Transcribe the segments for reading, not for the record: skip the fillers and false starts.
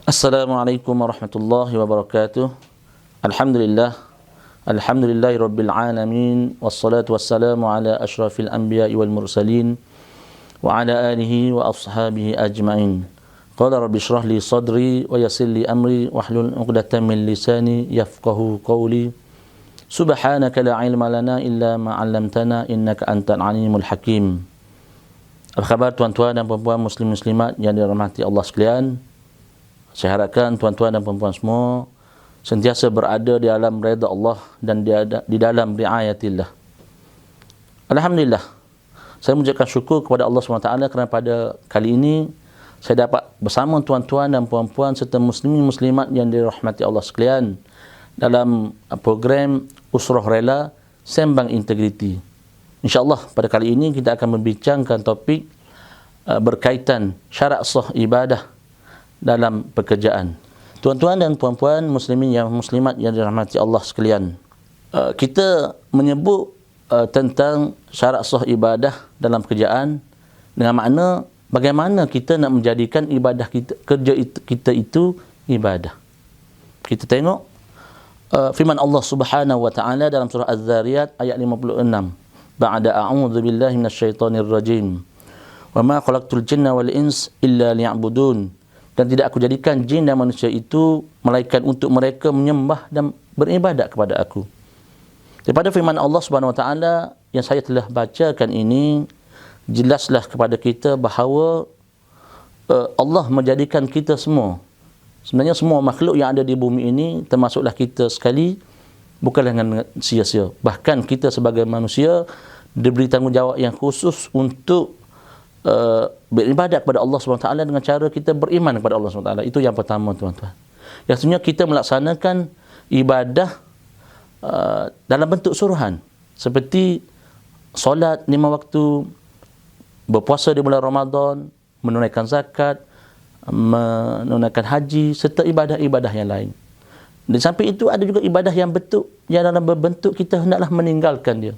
Assalamualaikum warahmatullahi wabarakatuh. Alhamdulillah. Alhamdulillahi rabbil alamin. Wassalatu wassalamu ala ashrafil anbiya'i wal mursalin wa ala alihi wa ashabihi ajma'in. Qala rabbi shrah li sadri wa yassir li amri wahlul 'uqdatam min lisani yafqahu qawli. Subhanaka la ilma lana illa ma 'allamtana innaka antal alimul hakim. Apa khabar tuan-tuan dan puan-puan muslim muslimat yang dirahmati Allah sekalian? Saya harapkan tuan-tuan dan puan-puan semua sentiasa berada di dalam redha Allah dan di dalam riayatillah. Alhamdulillah. Saya mengucapkan syukur kepada Allah SWT kerana pada kali ini saya dapat bersama tuan-tuan dan puan-puan serta muslimin muslimat yang dirahmati Allah sekalian dalam program Usrah Rela Sembang Integriti. InsyaAllah pada kali ini kita akan membincangkan topik berkaitan syarat sah ibadah dalam pekerjaan. Tuan-tuan dan puan-puan muslimin yang muslimat yang dirahmati Allah sekalian, kita menyebut tentang syarat sah ibadah dalam pekerjaan dengan makna bagaimana kita nak menjadikan ibadah kita, kerja kita itu ibadah. Kita tengok firman Allah Subhanahu wa taala dalam surah Az-Zariyat ayat 56. Ba'da a'udzu billahi minasyaitonir rajim. Wa ma khalaqtul jinna wal ins illa liya'budun. Dan tidak aku jadikan jin dan manusia itu melainkan untuk mereka menyembah dan beribadat kepada aku. Daripada firman Allah Subhanahu wa taala yang saya telah bacakan ini, jelaslah kepada kita bahawa Allah menjadikan kita semua, sebenarnya semua makhluk yang ada di bumi ini, termasuklah kita sekali, bukanlah dengan sia-sia. Bahkan kita sebagai manusia diberi tanggungjawab yang khusus untuk beribadat kepada Allah SWT dengan cara kita beriman kepada Allah SWT. Itu yang pertama, tuan-tuan. Yang sebenarnya kita melaksanakan ibadah dalam bentuk suruhan, seperti solat 5 waktu, berpuasa di bulan Ramadan, menunaikan zakat, menunaikan haji, serta ibadah-ibadah yang lain. Dan sampai itu ada juga ibadah yang dalam berbentuk kita hendaklah meninggalkan dia.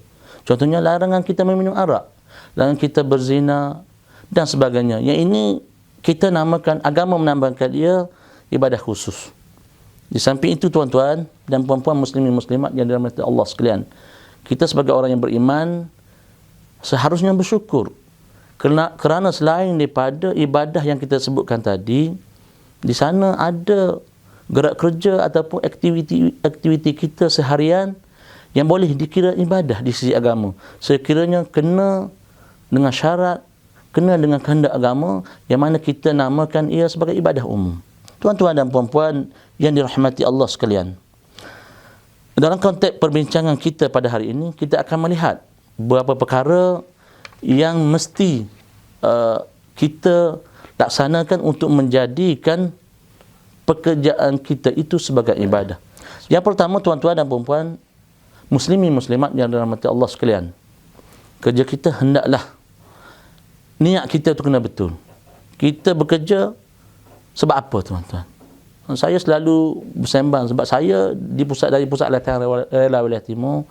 Contohnya larangan kita meminum arak, larangan kita berzina dan sebagainya. Yang ini kita namakan, agama menamakan dia ibadah khusus. Di samping itu, tuan-tuan dan puan-puan muslimin muslimat yang dirahmati Allah sekalian, kita sebagai orang yang beriman seharusnya bersyukur kerana selain daripada ibadah yang kita sebutkan tadi, di sana ada gerak kerja ataupun aktiviti kita seharian yang boleh dikira ibadah di sisi agama, sekiranya kena dengan syarat, kena dengan kehendak agama, yang mana kita namakan ia sebagai ibadah umum. Tuan-tuan dan puan-puan yang dirahmati Allah sekalian, dalam konteks perbincangan kita pada hari ini, kita akan melihat beberapa perkara yang mesti kita laksanakan untuk menjadikan pekerjaan kita itu sebagai ibadah. Yang pertama, tuan-tuan dan puan-puan muslimin muslimat yang dirahmati Allah sekalian, kerja kita hendaklah niat kita tu kena betul. Kita bekerja sebab apa, tuan-tuan? Saya selalu bersembang sebab saya dari pusat latihan Rela Wilayah Timur,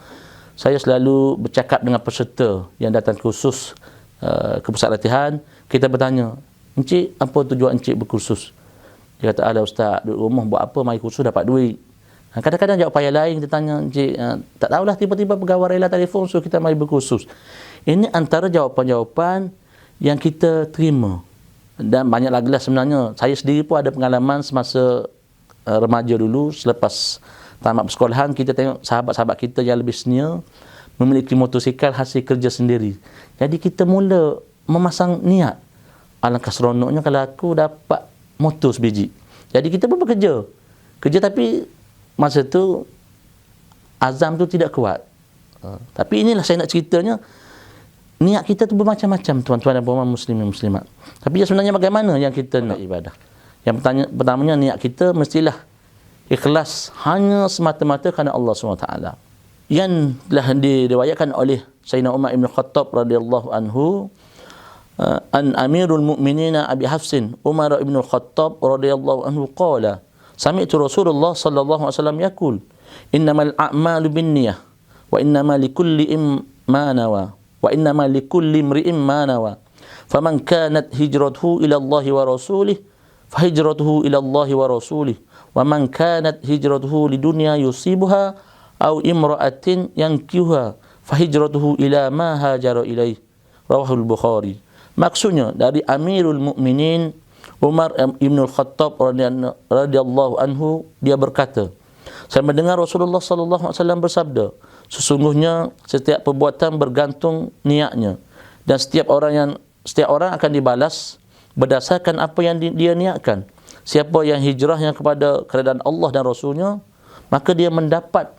saya selalu bercakap dengan peserta yang datang khusus ke pusat latihan. Kita bertanya, "Encik, apa tujuan encik berkursus?" Dia kata, "Alah ustaz, duduk rumah buat apa, mai kursus dapat duit." Kadang-kadang jawab payah lain, kita tanya, "Encik, tak tahulah tiba-tiba pegawai rela telefon suruh kita mai berkursus." Ini antara jawapan-jawapan yang kita terima. Dan banyak lagi lah sebenarnya. Saya sendiri pun ada pengalaman semasa remaja dulu, selepas tamat persekolahan, kita tengok sahabat-sahabat kita yang lebih senior memiliki motosikal hasil kerja sendiri. Jadi kita mula memasang niat, alangkah seronoknya kalau aku dapat motor sebiji. Jadi kita pun bekerja. Kerja tapi masa tu azam tu tidak kuat. Tapi inilah saya nak ceritanya, niat kita tu bermacam-macam, tuan-tuan dan puan-puan muslimin muslimat. Tapi sebenarnya bagaimana yang kita nak ibadah? Yang pertamanya, niat kita mestilah ikhlas hanya semata-mata kerana Allah SWT. Yang telah diriwayatkan oleh Sayyidina Umar ibn Khattab radhiyallahu anhu, an Amirul Mu'minin Abi Hafsin Umar ibn Khattab radhiyallahu anhu qala, sami'tu Rasulullah sallallahu alaihi wasallam yaqul, innamal a'malu binniyah wa innamal likulli ma nawa wa innama likulli imri'in ma nawa faman kanat hijratuhu ila Allah wa rasulih fahijratuhu ila Allah wa rasulih, wa man kanat hijratuhu lidunya yusibuha aw imra'atin yankihuha fahijratuhu ila ma hajara ilaih. Rawahul Bukhari. Maksudnya dari Amirul Mukminin Umar Ibn Al-Khattab radhiyallahu anhu, dia berkata, saya mendengar Rasulullah sallallahu alaihi wasallam bersabda, sesungguhnya setiap perbuatan bergantung niatnya, dan setiap orang akan dibalas berdasarkan apa yang dia niatkan. Siapa yang hijrahnya kepada keredaan Allah dan Rasulnya, maka dia mendapat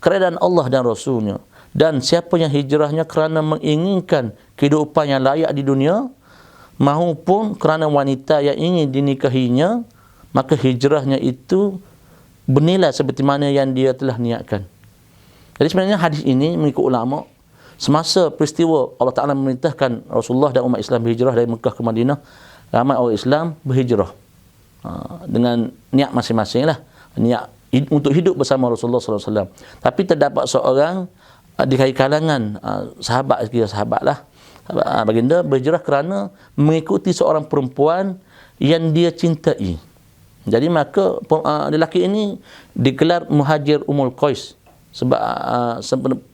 keredaan Allah dan Rasulnya. Dan siapa yang hijrahnya kerana menginginkan kehidupan yang layak di dunia, maupun kerana wanita yang ingin dinikahinya, maka hijrahnya itu bernilai seperti mana yang dia telah niatkan. Jadi sebenarnya hadis ini mengikut ulama, semasa peristiwa Allah Ta'ala memerintahkan Rasulullah dan umat Islam berhijrah dari Mekah ke Madinah, ramai orang Islam berhijrah dengan niat masing-masing lah, niat untuk hidup bersama Rasulullah SAW. Tapi terdapat seorang di kalangan sahabat, kira sahabat lah, baginda berhijrah kerana mengikuti seorang perempuan yang dia cintai. Jadi maka lelaki ini digelar Muhajir Ummul Qais, sebab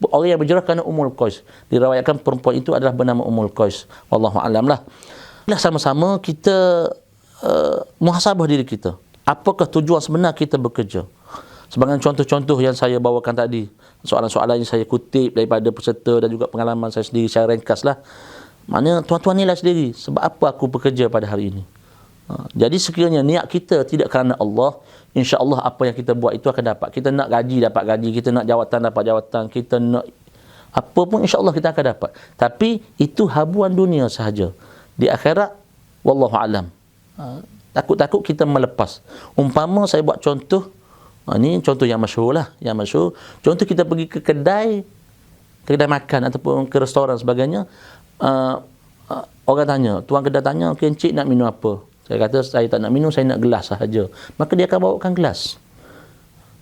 orang yang berhijrah kerana Ummul Qais. Diriwayatkan perempuan itu adalah bernama Ummul Qais. Wallahu a'lam lah. Sama-sama kita muhasabah diri kita. Apakah tujuan sebenar kita bekerja? Sebagai contoh-contoh yang saya bawakan tadi, soalan-soalan yang saya kutip daripada peserta dan juga pengalaman saya sendiri, saya ringkas lah. Maknanya tuan-tuan nilai sendiri, sebab apa aku bekerja pada hari ini. Jadi sekiranya niat kita tidak kerana Allah, insya-Allah apa yang kita buat itu akan dapat. Kita nak gaji, dapat gaji. Kita nak jawatan, dapat jawatan. Kita nak apa pun, insya-Allah kita akan dapat. Tapi itu habuan dunia sahaja. Di akhirat, wallahu alam, takut-takut kita melepas. Umpama saya buat contoh, ini contoh yang masyhur lah, yang masyhur. Contoh kita pergi ke kedai makan ataupun ke restoran sebagainya. Orang tanya, tuan kedai tanya, okay, encik nak minum apa? Saya kata, saya tak nak minum, saya nak gelas sahaja. Maka dia akan bawakan gelas.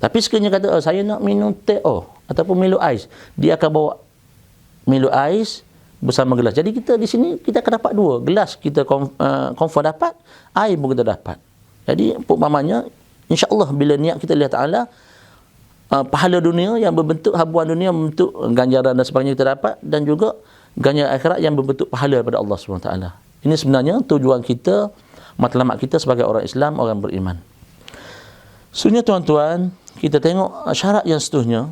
Tapi sekiranya kata, saya nak minum teh ataupun Milo ais, dia akan bawa Milo ais bersama gelas. Jadi kita di sini kita akan dapat dua. Gelas kita confirm dapat, air pun kita dapat. Jadi umpamanya, insya-Allah bila niat kita lihat Ta'ala, pahala dunia yang berbentuk habuan dunia, membentuk ganjaran dan sebagainya kita dapat, dan juga ganjaran akhirat yang berbentuk pahala daripada Allah SWT. Ini sebenarnya tujuan kita, matlamat kita sebagai orang Islam, orang beriman. Sebenarnya tuan-tuan, kita tengok syarat yang seterusnya.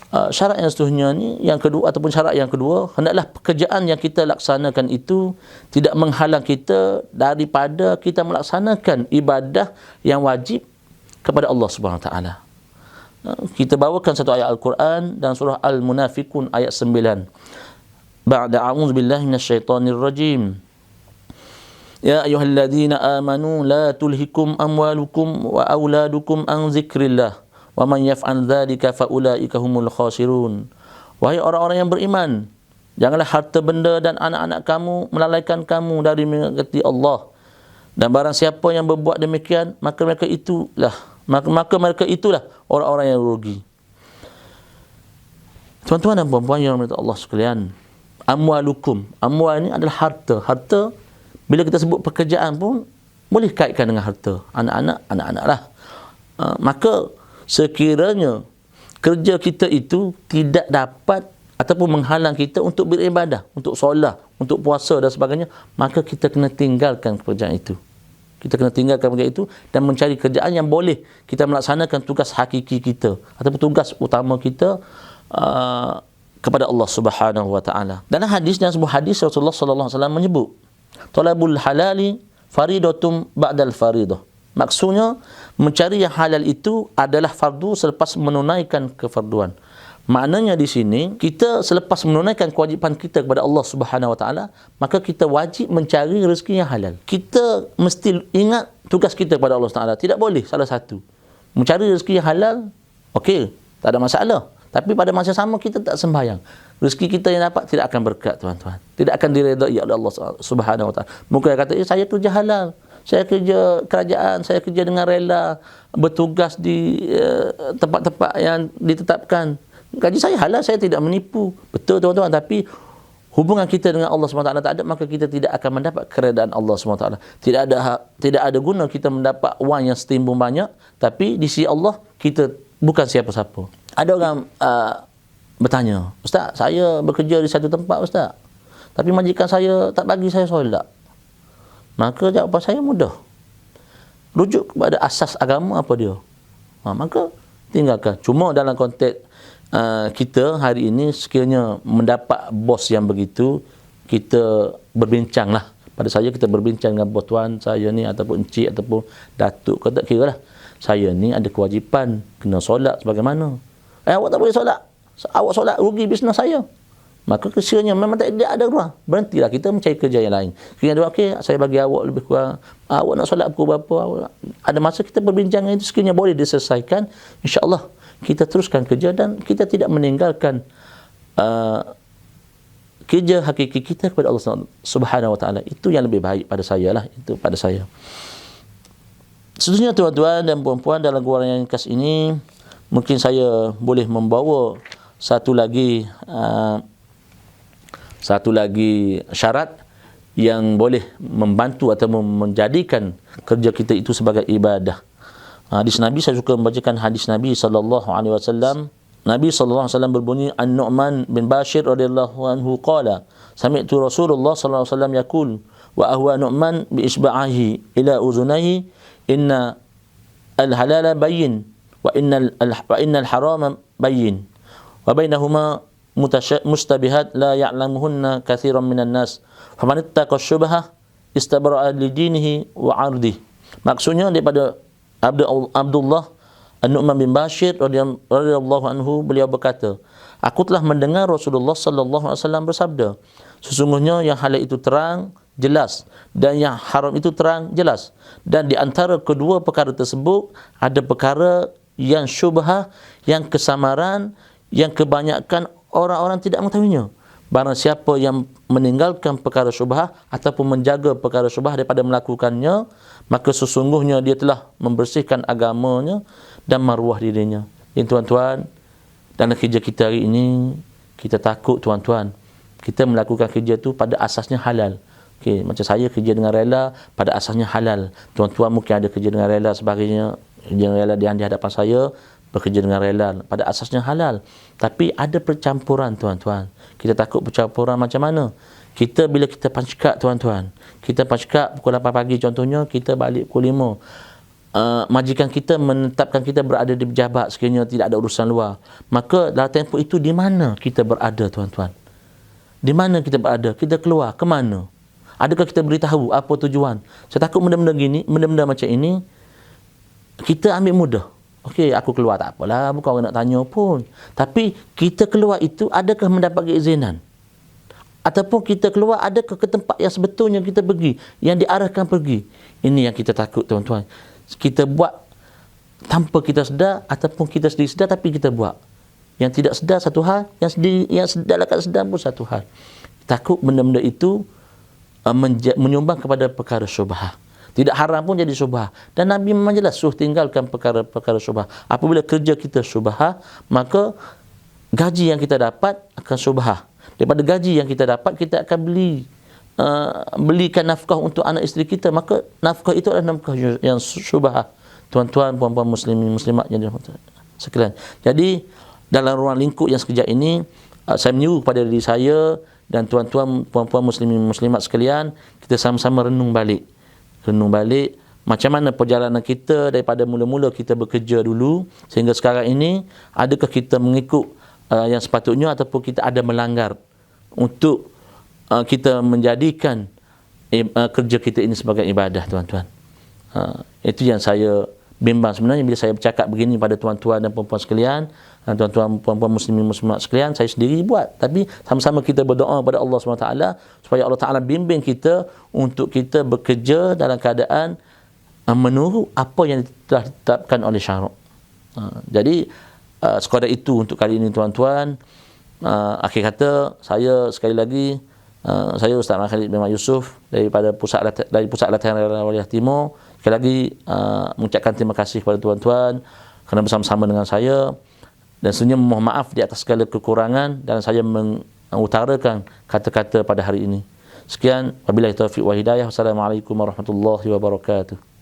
Syarat yang seterusnya ni, yang kedua, ataupun syarat yang kedua, hendaklah pekerjaan yang kita laksanakan itu tidak menghalang kita daripada kita melaksanakan ibadah yang wajib kepada Allah Subhanahu Wa Taala. Kita bawakan satu ayat Al-Quran dan surah Al-Munafiqun ayat 9. Ba'da a'udzu billahi minasyaitonir rajim. Ya ayyuhalladzina amanu la tulhikum amwalukum wa auladukum an dzikrillah wa man yaf'al dzalika fa ulaika humul khasirun. Wahai orang-orang yang beriman, janganlah harta benda dan anak-anak kamu melalaikan kamu dari mengingati Allah. Dan barang siapa yang berbuat demikian, maka mereka itulah orang-orang yang rugi. Tuan-tuan dan puan-puan yang dirahmati Allah sekalian, amwalukum, amwal ini adalah harta. Harta, bila kita sebut pekerjaan pun boleh kaitkan dengan harta. Anak-anak lah. Maka sekiranya kerja kita itu tidak dapat ataupun menghalang kita untuk beribadah, untuk solat, untuk puasa dan sebagainya, maka kita kena tinggalkan pekerjaan itu. Kita kena tinggalkan pekerjaan itu dan mencari kerjaan yang boleh kita melaksanakan tugas hakiki kita ataupun tugas utama kita kepada Allah Subhanahu Wa Taala. Dalam sebuah hadis Rasulullah sallallahu alaihi wasallam menyebut, talabul halali faridatum ba'dal faridah. Maksudnya, mencari yang halal itu adalah fardu selepas menunaikan kefarduan. Maknanya di sini, kita selepas menunaikan kewajipan kita kepada Allah Subhanahu Wa Taala, maka kita wajib mencari rezeki yang halal. Kita mesti ingat tugas kita kepada Allah Taala. Tidak boleh salah satu. Mencari rezeki yang halal, okey, tak ada masalah. Tapi pada masa sama kita tak sembahyang, rezeki kita yang dapat tidak akan berkat, tuan-tuan. Tidak akan diredai oleh Allah Subhanahu Wa Taala. Mungkin kata, saya kerja halal, saya kerja kerajaan, saya kerja dengan rela, bertugas di tempat-tempat yang ditetapkan. Gaji saya halal, saya tidak menipu. Betul, tuan-tuan. Tapi hubungan kita dengan Allah SWT tak ada, maka kita tidak akan mendapat keredaan Allah SWT. Tidak ada guna kita mendapat wang yang setimbun banyak, tapi di sisi Allah kita bukan siapa-siapa. Ada orang bertanya, Ustaz, saya bekerja di satu tempat Ustaz, tapi majikan saya tak bagi saya solat. Maka jawapan saya mudah. Rujuk kepada asas agama apa dia. Maka tinggalkan. Cuma dalam konteks kita hari ini, sekiranya mendapat bos yang begitu, kita berbincang lah. Pada saya, kita berbincang dengan bos tuan saya ni, ataupun encik, ataupun datuk, kau tak kira lah. Saya ni ada kewajipan kena solat sebagaimana. Awak tak boleh solat. Awak solat rugi bisnes saya. Maka sekiranya memang tak ada ruang, berhentilah, kita mencari kerja yang lain. Sekiranya ada, okey, saya bagi awak lebih kurang, awak nak solat pukul berapa, awak, ada masa kita berbincang itu, sekiranya boleh diselesaikan, insya-Allah kita teruskan kerja dan kita tidak meninggalkan kerja hakiki kita kepada Allah Subhanahu Wa Taala. Itu yang lebih baik pada saya lah, itu pada saya. Seterusnya tuan-tuan dan puan-puan, dalam gurauan yang ringkas ini mungkin saya boleh membawa satu lagi syarat yang boleh membantu atau menjadikan kerja kita itu sebagai ibadah. Hadis Nabi, saya suka membacakan hadis Nabi sallallahu alaihi wasallam. Nabi sallallahu alaihi wasallam berbunyi, An-Nu'man bin Bashir radhiyallahu anhu qala, sami'tu Rasulullah sallallahu alaihi wasallam yaqul wa ahwa Nu'man bi isba'ahi ila uzunayhi inna al-halala bayyin wa innal harama bayyin wa bainahuma mustabihat la ya'lamuhunna katsiran minan nas faman ittaqa syubhah istabra'a li dinihi wa 'ardihi. Maksudnya daripada Abdullah An-Nu'man bin Bashir radhiyallahu anhu, beliau berkata, aku telah mendengar Rasulullah sallallahu alaihi wasallam bersabda, sesungguhnya yang halal itu terang jelas dan yang haram itu terang jelas, dan di antara kedua perkara tersebut ada perkara yang syubhah, yang kesamaran, yang kebanyakan orang-orang tidak mengetahuinya. Barang siapa yang meninggalkan perkara syubhah ataupun menjaga perkara syubhah daripada melakukannya, maka sesungguhnya dia telah membersihkan agamanya dan maruah dirinya. Jadi tuan-tuan, dalam kerja kita hari ini, kita takut tuan-tuan, kita melakukan kerja tu pada asasnya halal. Okey, macam saya kerja dengan rela, pada asasnya halal. Tuan-tuan mungkin ada kerja dengan rela sebagainya, kerja dengan rela di hadapan saya, bekerja dengan rela, pada asasnya halal. Tapi ada percampuran tuan-tuan. Kita takut percampuran macam mana? Kita bila kita pancikak tuan-tuan, kita pancikak pukul 8 pagi contohnya, kita balik pukul 5. Majikan kita menetapkan kita berada di pejabat sekiranya tidak ada urusan luar. Maka dalam tempoh itu di mana kita berada tuan-tuan? Di mana kita berada? Kita keluar ke mana? Adakah kita beritahu apa tujuan? Saya takut benda-benda gini, benda-benda macam ini kita ambil mudah. Okey, aku keluar tak apalah, bukan orang nak tanya pun. Tapi kita keluar itu adakah mendapat keizinan? Ataupun kita keluar adakah ke tempat yang sebetulnya kita pergi, yang diarahkan pergi? Ini yang kita takut tuan-tuan. Kita buat tanpa kita sedar, ataupun kita sendiri sedar tapi kita buat. Yang tidak sedar satu hal, yang sedar lah sedar pun satu hal. Takut benda-benda itu menyumbang kepada perkara syubhah. Tidak haram pun jadi syubhah. Dan Nabi memang jelas suruh tinggalkan perkara-perkara syubhah. Apabila kerja kita syubhah, maka gaji yang kita dapat akan syubhah. Daripada gaji yang kita dapat, kita akan belikan nafkah untuk anak isteri kita, maka nafkah itu adalah nafkah yang syubhah. Tuan-tuan, puan-puan muslimin muslimat yang dirahmati sekalian. Jadi dalam ruang lingkup yang sekejap ini, saya menyeru kepada diri saya dan tuan-tuan, puan-puan muslimin muslimat sekalian, kita sama-sama renung balik macam mana perjalanan kita daripada mula-mula kita bekerja dulu sehingga sekarang ini. Adakah kita mengikut yang sepatutnya ataupun kita ada melanggar untuk kita menjadikan kerja kita ini sebagai ibadah tuan-tuan. Itu yang saya bimbang sebenarnya bila saya bercakap begini pada tuan-tuan dan puan-puan sekalian, tuan-tuan puan-puan muslimin muslimat sekalian, saya sendiri buat, tapi sama-sama kita berdoa kepada Allah SWT supaya Allah Taala bimbing kita untuk kita bekerja dalam keadaan menurut apa yang telah ditetapkan oleh syarak. Jadi sekadar itu untuk kali ini tuan-tuan. Akhir kata, saya sekali lagi, saya Ustaz Khalid bin Yusuf dari Pusat Latihan Rela Waliah Timur, sekali lagi mengucapkan terima kasih kepada tuan-tuan kerana bersama-sama dengan saya, dan sebenarnya mohon maaf di atas segala kekurangan, dan saya utarakan kata-kata pada hari ini. Sekian, wabillahi taufiq wa hidayah. Wassalamualaikum warahmatullahi wabarakatuh.